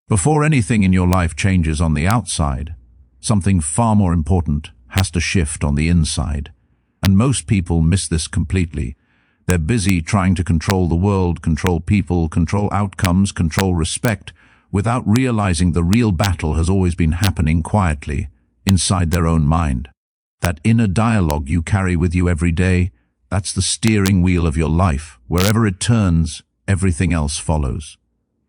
Before anything in your life changes on the outside, something far more important has to shift on the inside. And most people miss this completely. They're busy trying to control the world, control people, control outcomes, control respect, without realizing the real battle has always been happening quietly, inside their own mind. That inner dialogue you carry with you every day, that's the steering wheel of your life. Wherever it turns, everything else follows.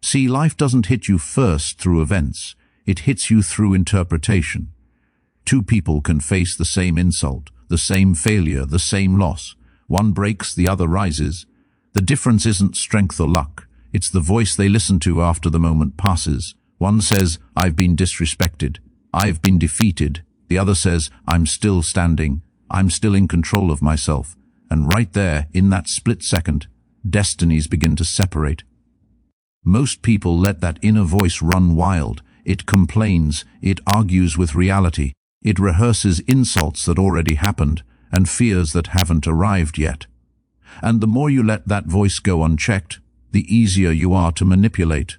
See, life doesn't hit you first through events. It hits you through interpretation. Two people can face the same insult, the same failure, the same loss. One breaks, the other rises. The difference isn't strength or luck. It's the voice they listen to after the moment passes. One says, "I've been disrespected. I've been defeated." The other says, "I'm still standing. I'm still in control of myself." And right there, in that split second, destinies begin to separate. Most people let that inner voice run wild. It complains, it argues with reality, it rehearses insults that already happened and fears that haven't arrived yet. And the more you let that voice go unchecked, the easier you are to manipulate.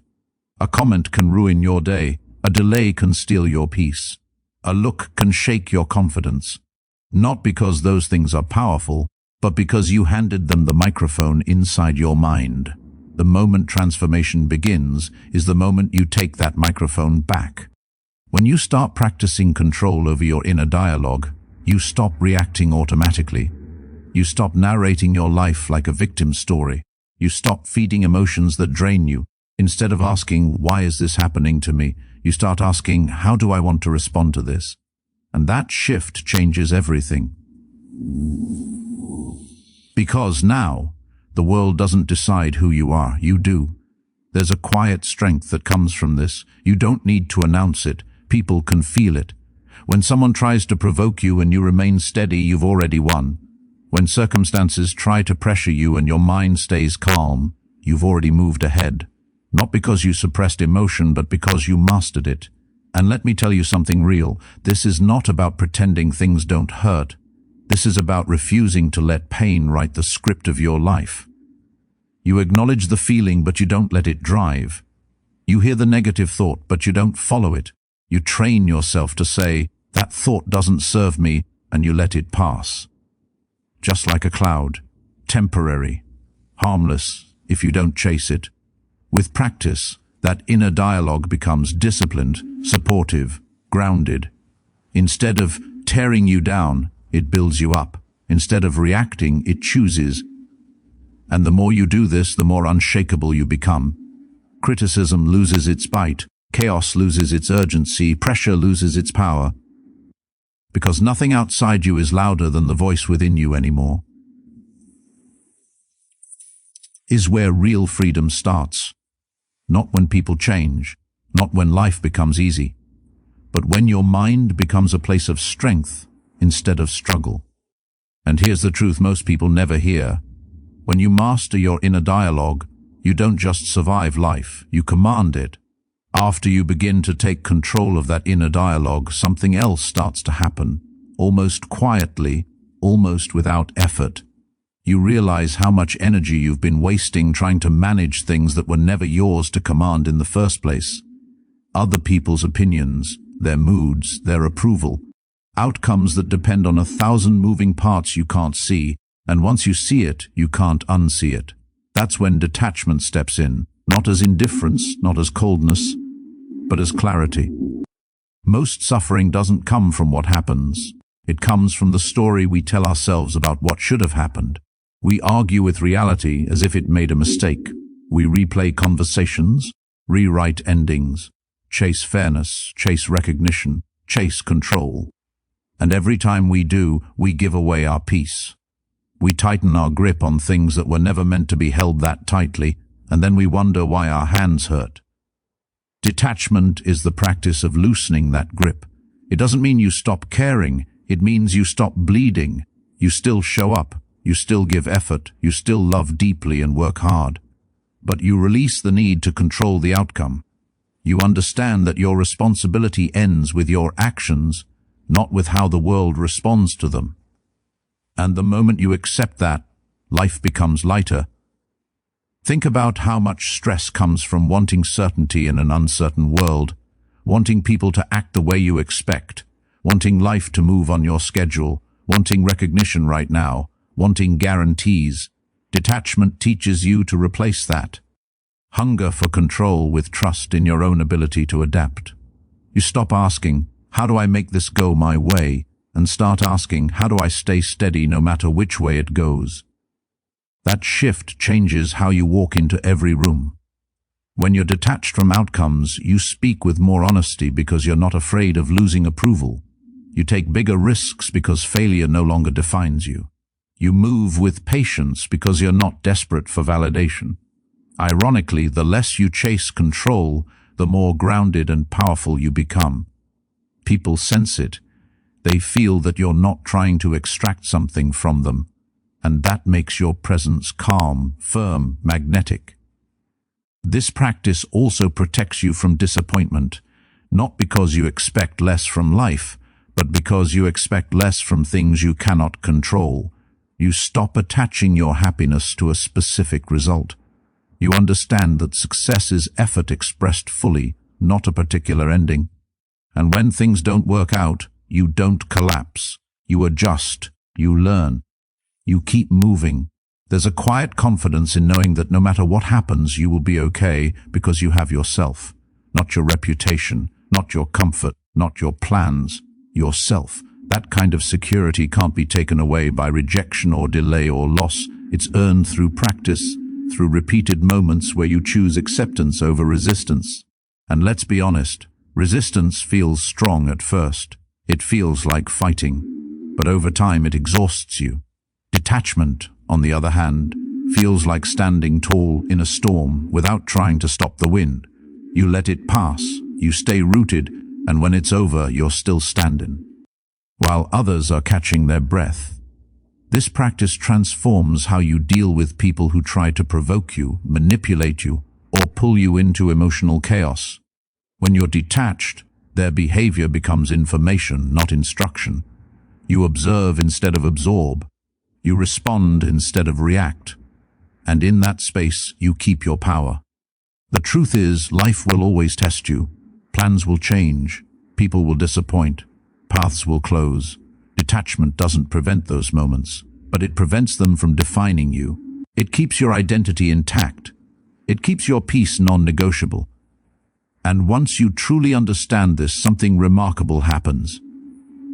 A comment can ruin your day, a delay can steal your peace, a look can shake your confidence. Not because those things are powerful, but because you handed them the microphone inside your mind. The moment transformation begins is the moment you take that microphone back. When you start practicing control over your inner dialogue, you stop reacting automatically. You stop narrating your life like a victim story. You stop feeding emotions that drain you. Instead of asking, "Why is this happening to me?" you start asking, "How do I want to respond to this?" And that shift changes everything. Because now, the world doesn't decide who you are, you do. There's a quiet strength that comes from this. You don't need to announce it. People can feel it. When someone tries to provoke you and you remain steady, you've already won. When circumstances try to pressure you and your mind stays calm, you've already moved ahead. Not because you suppressed emotion, but because you mastered it. And let me tell you something real. This is not about pretending things don't hurt. This is about refusing to let pain write the script of your life. You acknowledge the feeling, but you don't let it drive. You hear the negative thought, but you don't follow it. You train yourself to say, "That thought doesn't serve me," and you let it pass. Just like a cloud, temporary, harmless if you don't chase it. With practice, that inner dialogue becomes disciplined, supportive, grounded. Instead of tearing you down, it builds you up. Instead of reacting, it chooses. And the more you do this, the more unshakable you become. Criticism loses its bite, chaos loses its urgency, pressure loses its power. Because nothing outside you is louder than the voice within you anymore. Is where real freedom starts. Not when people change, not when life becomes easy, but when your mind becomes a place of strength instead of struggle. And here's the truth most people never hear. When you master your inner dialogue, you don't just survive life, you command it. After you begin to take control of that inner dialogue, something else starts to happen, almost quietly, almost without effort. You realize how much energy you've been wasting trying to manage things that were never yours to command in the first place. Other people's opinions, their moods, their approval, outcomes that depend on 1,000 moving parts you can't see, and once you see it, you can't unsee it. That's when detachment steps in, not as indifference, not as coldness, but as clarity. Most suffering doesn't come from what happens. It comes from the story we tell ourselves about what should have happened. We argue with reality as if it made a mistake. We replay conversations, rewrite endings, chase fairness, chase recognition, chase control. And every time we do, we give away our peace. We tighten our grip on things that were never meant to be held that tightly, and then we wonder why our hands hurt. Detachment is the practice of loosening that grip. It doesn't mean you stop caring, it means you stop bleeding. You still show up, you still give effort, you still love deeply and work hard. But you release the need to control the outcome. You understand that your responsibility ends with your actions, not with how the world responds to them. And the moment you accept that, life becomes lighter. Think about how much stress comes from wanting certainty in an uncertain world, wanting people to act the way you expect, wanting life to move on your schedule, wanting recognition right now, wanting guarantees. Detachment teaches you to replace that. Hunger for control with trust in your own ability to adapt. You stop asking, how do I make this go my way? And start asking, how do I stay steady no matter which way it goes? That shift changes how you walk into every room. When you're detached from outcomes, you speak with more honesty because you're not afraid of losing approval. You take bigger risks because failure no longer defines you. You move with patience because you're not desperate for validation. Ironically, the less you chase control, the more grounded and powerful you become. People sense it. They feel that you're not trying to extract something from them, and that makes your presence calm, firm, magnetic. This practice also protects you from disappointment, not because you expect less from life, but because you expect less from things you cannot control. You stop attaching your happiness to a specific result. You understand that success is effort expressed fully, not a particular ending. And when things don't work out, you don't collapse. You adjust. You learn. You keep moving. There's a quiet confidence in knowing that no matter what happens, you will be okay because you have yourself. Not your reputation, not your comfort, not your plans. Yourself. That kind of security can't be taken away by rejection or delay or loss. It's earned through practice, through repeated moments where you choose acceptance over resistance. And let's be honest, resistance feels strong at first. It feels like fighting, but over time it exhausts you. Detachment, on the other hand, feels like standing tall in a storm without trying to stop the wind. You let it pass, you stay rooted, and when it's over, you're still standing, while others are catching their breath. This practice transforms how you deal with people who try to provoke you, manipulate you, or pull you into emotional chaos. When you're detached, their behavior becomes information, not instruction. You observe instead of absorb. You respond instead of react. And in that space, you keep your power. The truth is, life will always test you. Plans will change. People will disappoint. Paths will close. Detachment doesn't prevent those moments, but it prevents them from defining you. It keeps your identity intact. It keeps your peace non-negotiable. And once you truly understand this, something remarkable happens.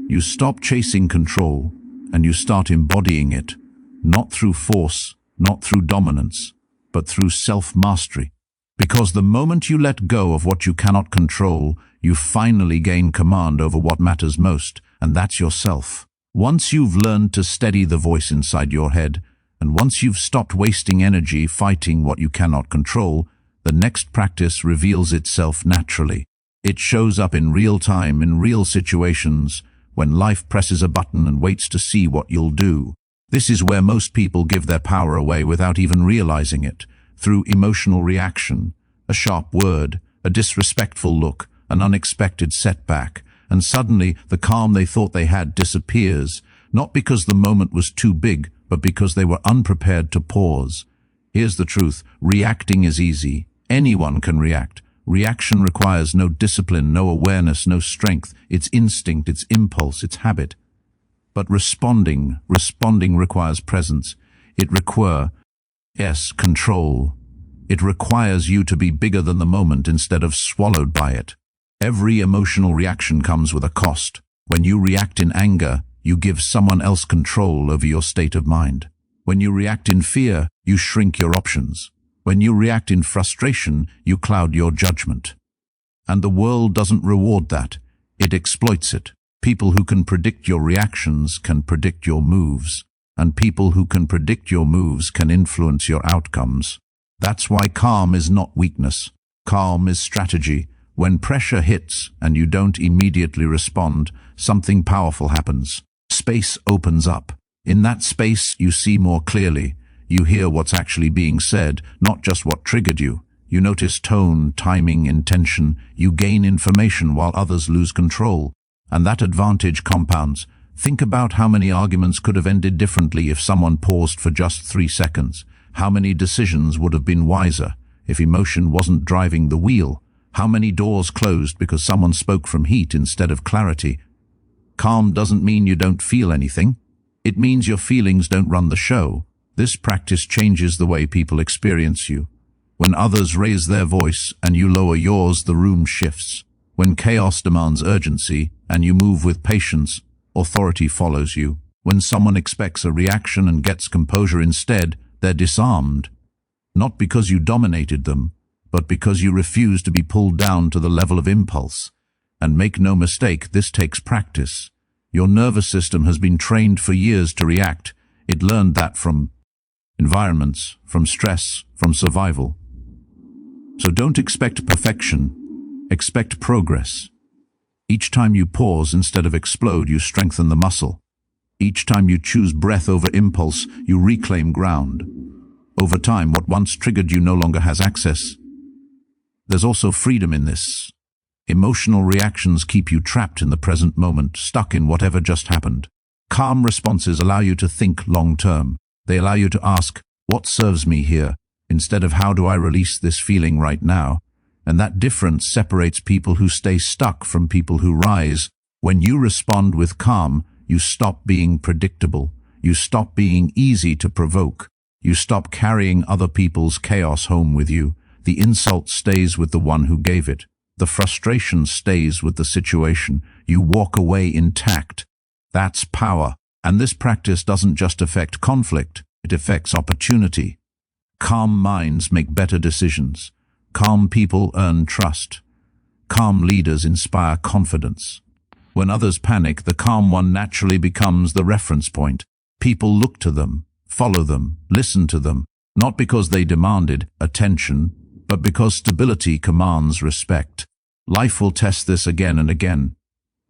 You stop chasing control, and you start embodying it, not through force, not through dominance, but through self-mastery. Because the moment you let go of what you cannot control, you finally gain command over what matters most, and that's yourself. Once you've learned to steady the voice inside your head, and once you've stopped wasting energy fighting what you cannot control, the next practice reveals itself naturally. It shows up in real time, in real situations, when life presses a button and waits to see what you'll do. This is where most people give their power away without even realizing it, through emotional reaction, a sharp word, a disrespectful look, an unexpected setback, and suddenly the calm they thought they had disappears, not because the moment was too big, but because they were unprepared to pause. Here's the truth, reacting is easy. Anyone can react. Reaction requires no discipline, no awareness, no strength. It's instinct, it's impulse, it's habit. But responding requires presence. It requires, control. It requires you to be bigger than the moment instead of swallowed by it. Every emotional reaction comes with a cost. When you react in anger, you give someone else control over your state of mind. When you react in fear, you shrink your options. When you react in frustration, you cloud your judgment. And the world doesn't reward that. It exploits it. People who can predict your reactions can predict your moves. And people who can predict your moves can influence your outcomes. That's why calm is not weakness. Calm is strategy. When pressure hits and you don't immediately respond, something powerful happens. Space opens up. In that space, you see more clearly. You hear what's actually being said, not just what triggered you. You notice tone, timing, intention. You gain information while others lose control. And that advantage compounds. Think about how many arguments could have ended differently if someone paused for just 3 seconds. How many decisions would have been wiser if emotion wasn't driving the wheel? How many doors closed because someone spoke from heat instead of clarity? Calm doesn't mean you don't feel anything. It means your feelings don't run the show. This practice changes the way people experience you. When others raise their voice and you lower yours, the room shifts. When chaos demands urgency and you move with patience, authority follows you. When someone expects a reaction and gets composure instead, they're disarmed. Not because you dominated them, but because you refuse to be pulled down to the level of impulse. And make no mistake, this takes practice. Your nervous system has been trained for years to react. It learned that from environments, from stress, from survival. So don't expect perfection, expect progress. Each time you pause instead of explode, you strengthen the muscle. Each time you choose breath over impulse, you reclaim ground. Over time, what once triggered you no longer has access. There's also freedom in this. Emotional reactions keep you trapped in the present moment, stuck in whatever just happened. Calm responses allow you to think long-term. They allow you to ask, what serves me here, instead of how do I release this feeling right now? And that difference separates people who stay stuck from people who rise. When you respond with calm, you stop being predictable. You stop being easy to provoke. You stop carrying other people's chaos home with you. The insult stays with the one who gave it. The frustration stays with the situation. You walk away intact. That's power. And this practice doesn't just affect conflict, it affects opportunity. Calm minds make better decisions. Calm people earn trust. Calm leaders inspire confidence. When others panic, the calm one naturally becomes the reference point. People look to them, follow them, listen to them, not because they demanded attention, but because stability commands respect. Life will test this again and again.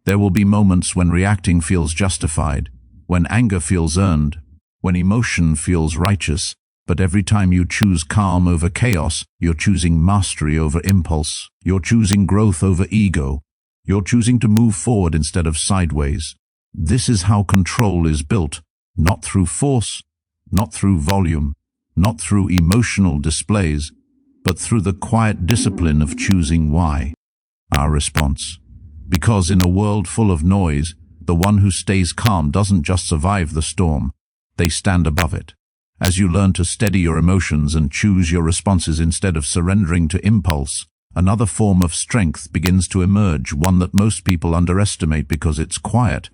There will be moments when reacting feels justified, when anger feels earned, when emotion feels righteous, but every time you choose calm over chaos, you're choosing mastery over impulse, you're choosing growth over ego, you're choosing to move forward instead of sideways. This is how control is built, not through force, not through volume, not through emotional displays, but through the quiet discipline of choosing why. Our response. Because in a world full of noise, the one who stays calm doesn't just survive the storm, they stand above it. As you learn to steady your emotions and choose your responses instead of surrendering to impulse, another form of strength begins to emerge, one that most people underestimate because it's quiet.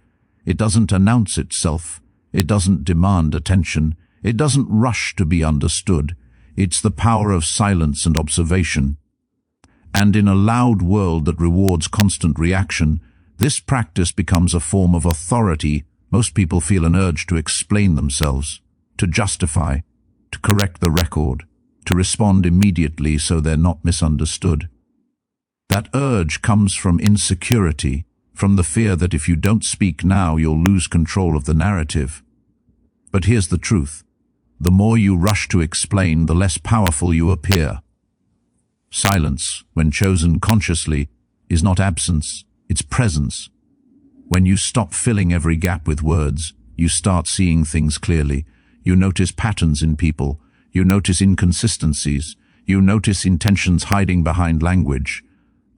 It doesn't announce itself. It doesn't demand attention. It doesn't rush to be understood. It's the power of silence and observation. And in a loud world that rewards constant reaction, this practice becomes a form of authority. Most people feel an urge to explain themselves, to justify, to correct the record, to respond immediately so they're not misunderstood. That urge comes from insecurity, from the fear that if you don't speak now, you'll lose control of the narrative. But here's the truth. The more you rush to explain, the less powerful you appear. Silence, when chosen consciously, is not absence, it's presence. When you stop filling every gap with words, you start seeing things clearly. You notice patterns in people. You notice inconsistencies. You notice intentions hiding behind language.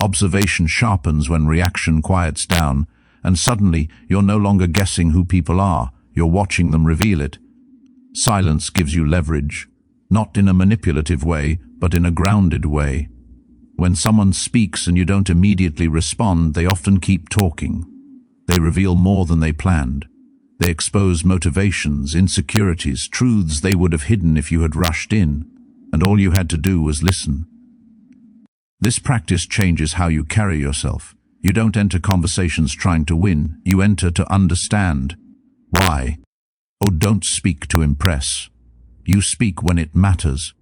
Observation sharpens when reaction quiets down, and suddenly you're no longer guessing who people are. You're watching them reveal it. Silence gives you leverage, not in a manipulative way, but in a grounded way. When someone speaks and you don't immediately respond, they often keep talking. They reveal more than they planned. They expose motivations, insecurities, truths they would have hidden if you had rushed in, and all you had to do was listen. This practice changes how you carry yourself. You don't enter conversations trying to win. You enter to understand. Why? Oh, don't speak to impress. You speak when it matters.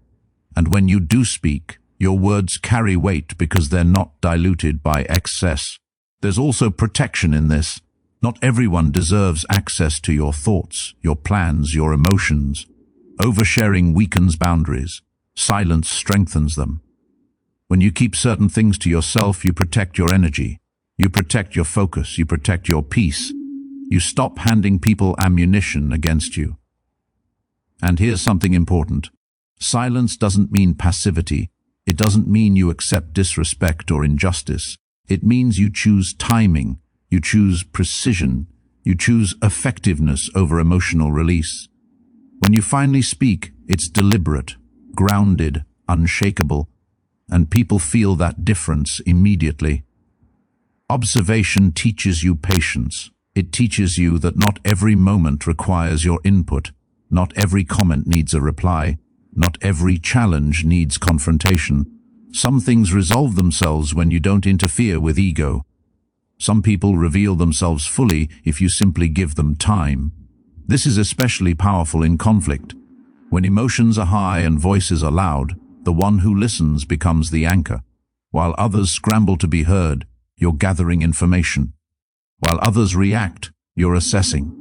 And when you do speak, your words carry weight because they're not diluted by excess. There's also protection in this. Not everyone deserves access to your thoughts, your plans, your emotions. Oversharing weakens boundaries. Silence strengthens them. When you keep certain things to yourself, you protect your energy. You protect your focus. You protect your peace. You stop handing people ammunition against you. And here's something important. Silence doesn't mean passivity. It doesn't mean you accept disrespect or injustice. It means you choose timing, you choose precision, you choose effectiveness over emotional release. When you finally speak, it's deliberate, grounded, unshakable, and people feel that difference immediately. Observation teaches you patience. It teaches you that not every moment requires your input, not every comment needs a reply, not every challenge needs confrontation. Some things resolve themselves when you don't interfere with ego. Some people reveal themselves fully if you simply give them time. This is especially powerful in conflict. When emotions are high and voices are loud, the one who listens becomes the anchor. While others scramble to be heard, you're gathering information. While others react, you're assessing.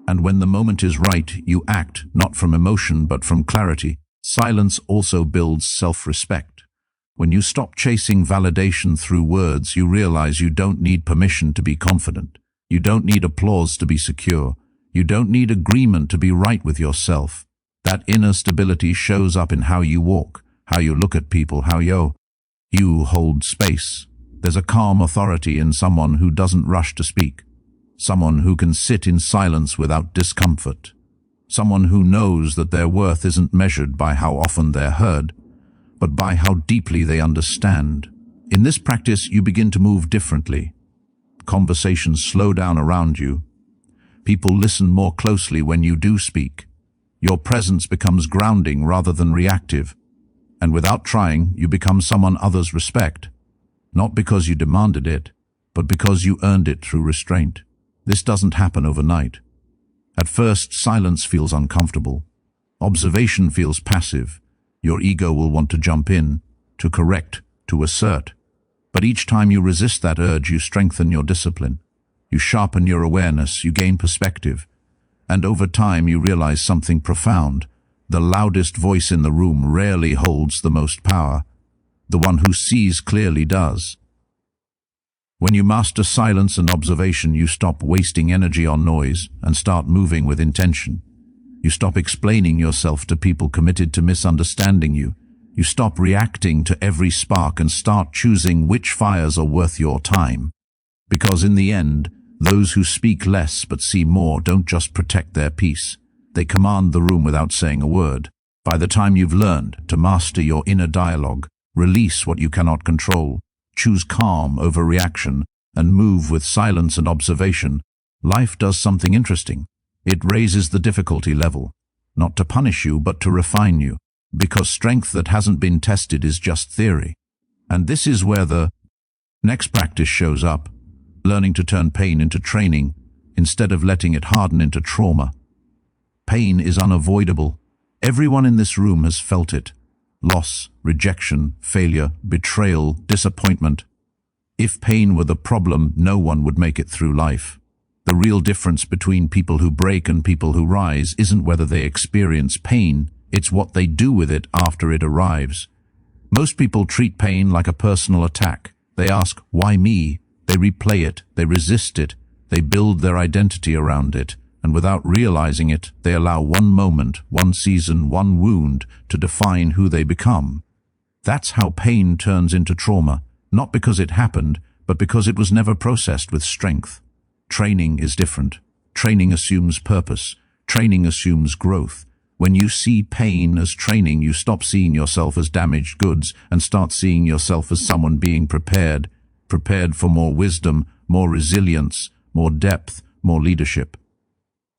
And when the moment is right, you act, not from emotion but from clarity. Silence also builds self-respect. When you stop chasing validation through words, you realize you don't need permission to be confident. You don't need applause to be secure. You don't need agreement to be right with yourself. That inner stability shows up in how you walk, how you look at people, how you hold space. There's a calm authority in someone who doesn't rush to speak. Someone who can sit in silence without discomfort. Someone who knows that their worth isn't measured by how often they're heard, but by how deeply they understand. In this practice, you begin to move differently. Conversations slow down around you. People listen more closely when you do speak. Your presence becomes grounding rather than reactive. And without trying, you become someone others respect. Not because you demanded it, but because you earned it through restraint. This doesn't happen overnight. At first, silence feels uncomfortable. Observation feels passive. Your ego will want to jump in, to correct, to assert. But each time you resist that urge, you strengthen your discipline. You sharpen your awareness, you gain perspective. And over time, you realize something profound. The loudest voice in the room rarely holds the most power. The one who sees clearly does. When you master silence and observation, you stop wasting energy on noise and start moving with intention. You stop explaining yourself to people committed to misunderstanding you. You stop reacting to every spark and start choosing which fires are worth your time. Because in the end, those who speak less but see more don't just protect their peace. They command the room without saying a word. By the time you've learned to master your inner dialogue, release what you cannot control, choose calm over reaction, and move with silence and observation, life does something interesting. It raises the difficulty level, not to punish you but to refine you, because strength that hasn't been tested is just theory. And this is where the next practice shows up, learning to turn pain into training instead of letting it harden into trauma. Pain is unavoidable. Everyone in this room has felt it. Loss, rejection, failure, betrayal, disappointment. If pain were the problem, no one would make it through life. The real difference between people who break and people who rise isn't whether they experience pain, it's what they do with it after it arrives. Most people treat pain like a personal attack. They ask, why me? They replay it, they resist it, they build their identity around it, and without realizing it, they allow one moment, one season, one wound to define who they become. That's how pain turns into trauma, not because it happened, but because it was never processed with strength. Training is different. Training assumes purpose. Training assumes growth. When you see pain as training, you stop seeing yourself as damaged goods and start seeing yourself as someone being prepared for more wisdom, more resilience, more depth, more leadership.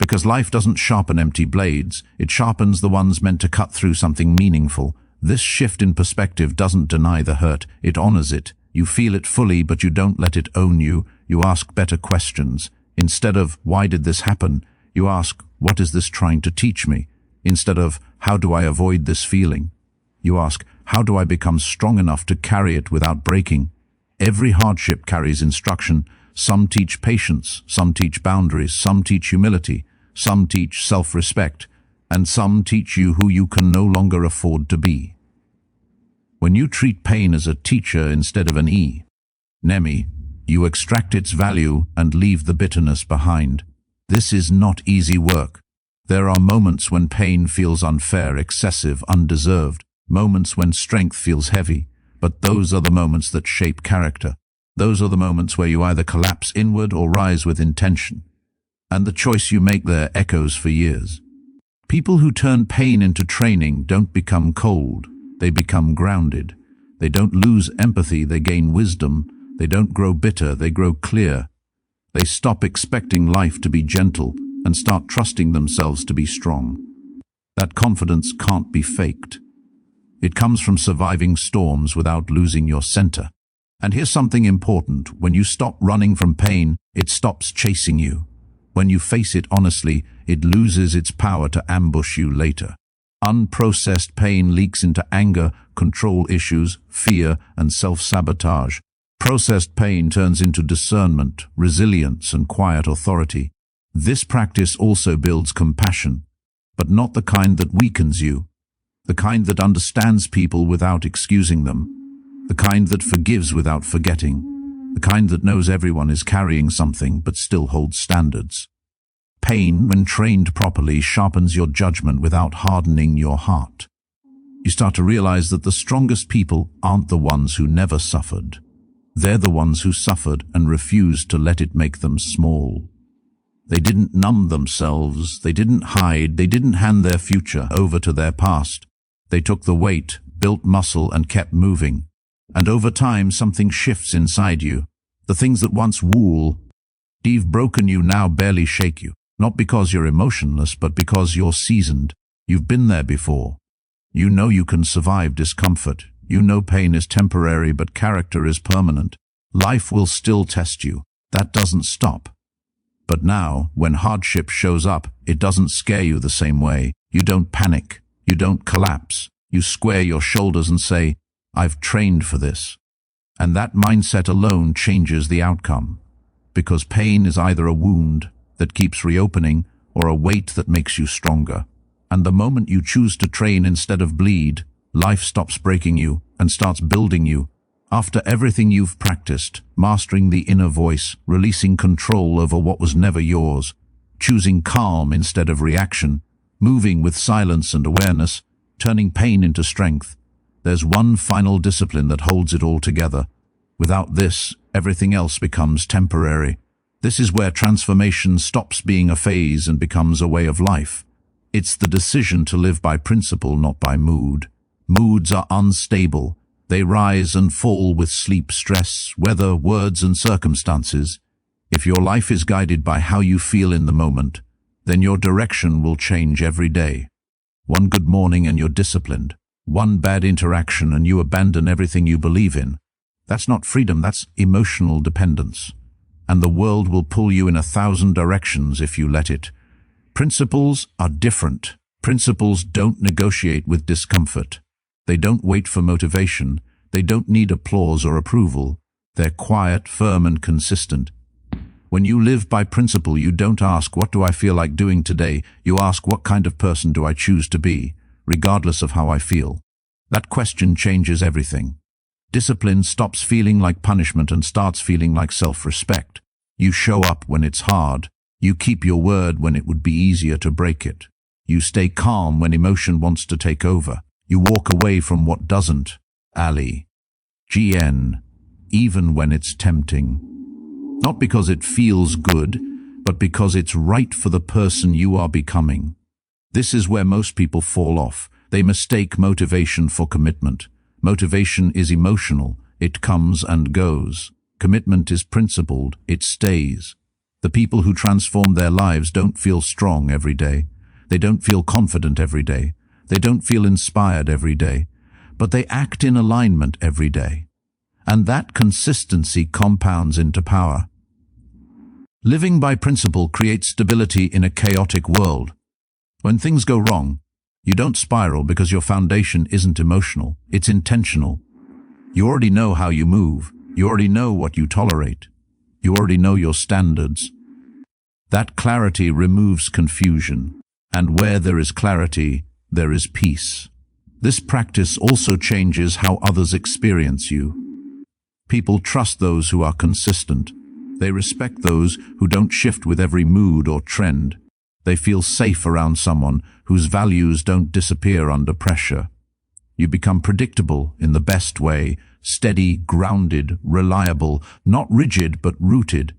Because life doesn't sharpen empty blades, it sharpens the ones meant to cut through something meaningful. This shift in perspective doesn't deny the hurt, it honors it. You feel it fully, but you don't let it own you. You ask better questions. Instead of, why did this happen? You ask, what is this trying to teach me? Instead of, how do I avoid this feeling? You ask, how do I become strong enough to carry it without breaking? Every hardship carries instruction. Some teach patience, some teach boundaries, some teach humility, some teach self-respect, and some teach you who you can no longer afford to be. When you treat pain as a teacher instead of an enemy, you extract its value and leave the bitterness behind. This is not easy work. There are moments when pain feels unfair, excessive, undeserved, moments when strength feels heavy, but those are the moments that shape character. Those are the moments where you either collapse inward or rise with intention. And the choice you make there echoes for years. People who turn pain into training don't become cold, they become grounded. They don't lose empathy, they gain wisdom. They don't grow bitter, they grow clear. They stop expecting life to be gentle and start trusting themselves to be strong. That confidence can't be faked. It comes from surviving storms without losing your center. And here's something important. When you stop running from pain, it stops chasing you. When you face it honestly, it loses its power to ambush you later. Unprocessed pain leaks into anger, control issues, fear, and self-sabotage. Processed pain turns into discernment, resilience, and quiet authority. This practice also builds compassion, but not the kind that weakens you, the kind that understands people without excusing them, the kind that forgives without forgetting, the kind that knows everyone is carrying something but still holds standards. Pain, when trained properly, sharpens your judgment without hardening your heart. You start to realize that the strongest people aren't the ones who never suffered. They're the ones who suffered and refused to let it make them small. They didn't numb themselves, they didn't hide, they didn't hand their future over to their past. They took the weight, built muscle, and kept moving. And over time, something shifts inside you. The things that once you've broken you now barely shake you. Not because you're emotionless, but because you're seasoned. You've been there before. You know you can survive discomfort. You know pain is temporary, but character is permanent. Life will still test you. That doesn't stop. But now, when hardship shows up, it doesn't scare you the same way. You don't panic. You don't collapse. You square your shoulders and say, I've trained for this. And that mindset alone changes the outcome. Because pain is either a wound that keeps reopening or a weight that makes you stronger. And the moment you choose to train instead of bleed, life stops breaking you and starts building you. After everything you've practiced, mastering the inner voice, releasing control over what was never yours, choosing calm instead of reaction, moving with silence and awareness, turning pain into strength, there's one final discipline that holds it all together. Without this, everything else becomes temporary. This is where transformation stops being a phase and becomes a way of life. It's the decision to live by principle, not by mood. Moods are unstable. They rise and fall with sleep, stress, weather, words, and circumstances. If your life is guided by how you feel in the moment, then your direction will change every day. One good morning and you're disciplined. One bad interaction and you abandon everything you believe in. That's not freedom, that's emotional dependence. And the world will pull you in 1,000 directions if you let it. Principles are different. Principles don't negotiate with discomfort. They don't wait for motivation. They don't need applause or approval. They're quiet, firm, and consistent. When you live by principle, you don't ask, what do I feel like doing today? You ask, what kind of person do I choose to be, regardless of how I feel? That question changes everything. Discipline stops feeling like punishment and starts feeling like self-respect. You show up when it's hard. You keep your word when it would be easier to break it. You stay calm when emotion wants to take over. You walk away from what doesn't. Ali. GN. Even when it's tempting. Not because it feels good, but because it's right for the person you are becoming. This is where most people fall off. They mistake motivation for commitment. Motivation is emotional. It comes and goes. Commitment is principled. It stays. The people who transform their lives don't feel strong every day. They don't feel confident every day. They don't feel inspired every day. But they act in alignment every day. And that consistency compounds into power. Living by principle creates stability in a chaotic world. When things go wrong, you don't spiral because your foundation isn't emotional, it's intentional. You already know how you move. You already know what you tolerate. You already know your standards. That clarity removes confusion. And where there is clarity, there is peace. This practice also changes how others experience you. People trust those who are consistent. They respect those who don't shift with every mood or trend. They feel safe around someone whose values don't disappear under pressure. You become predictable in the best way, steady, grounded, reliable, not rigid but rooted.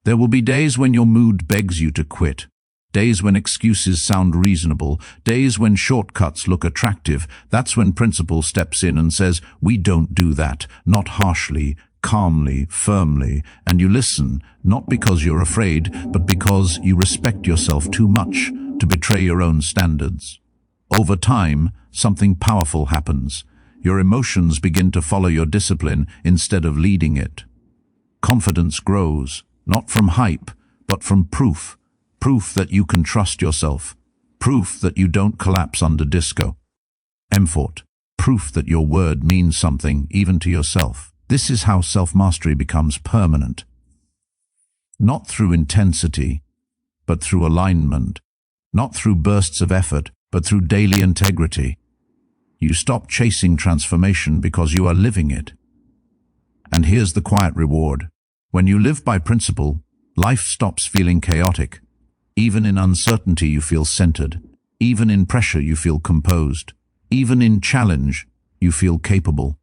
There will be days when your mood begs you to quit, days when excuses sound reasonable, days when shortcuts look attractive. That's when principle steps in and says, "We don't do that," not harshly, calmly, firmly, and you listen, not because you're afraid, but because you respect yourself too much to betray your own standards. Over time, something powerful happens. Your emotions begin to follow your discipline instead of leading it. Confidence grows, not from hype, but from proof. Proof that you can trust yourself. Proof that you don't collapse under disco. Effort. Proof that your word means something, even to yourself. This is how self-mastery becomes permanent. Not through intensity, but through alignment. Not through bursts of effort, but through daily integrity. You stop chasing transformation because you are living it. And here's the quiet reward. When you live by principle, life stops feeling chaotic. Even in uncertainty, you feel centered. Even in pressure, you feel composed. Even in challenge, you feel capable.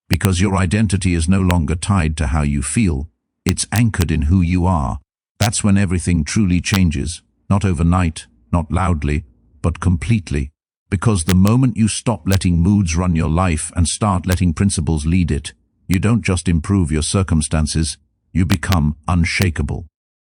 Because your identity is no longer tied to how you feel. It's anchored in who you are. That's when everything truly changes. Not overnight, not loudly, but completely. Because the moment you stop letting moods run your life and start letting principles lead it, you don't just improve your circumstances, you become unshakable.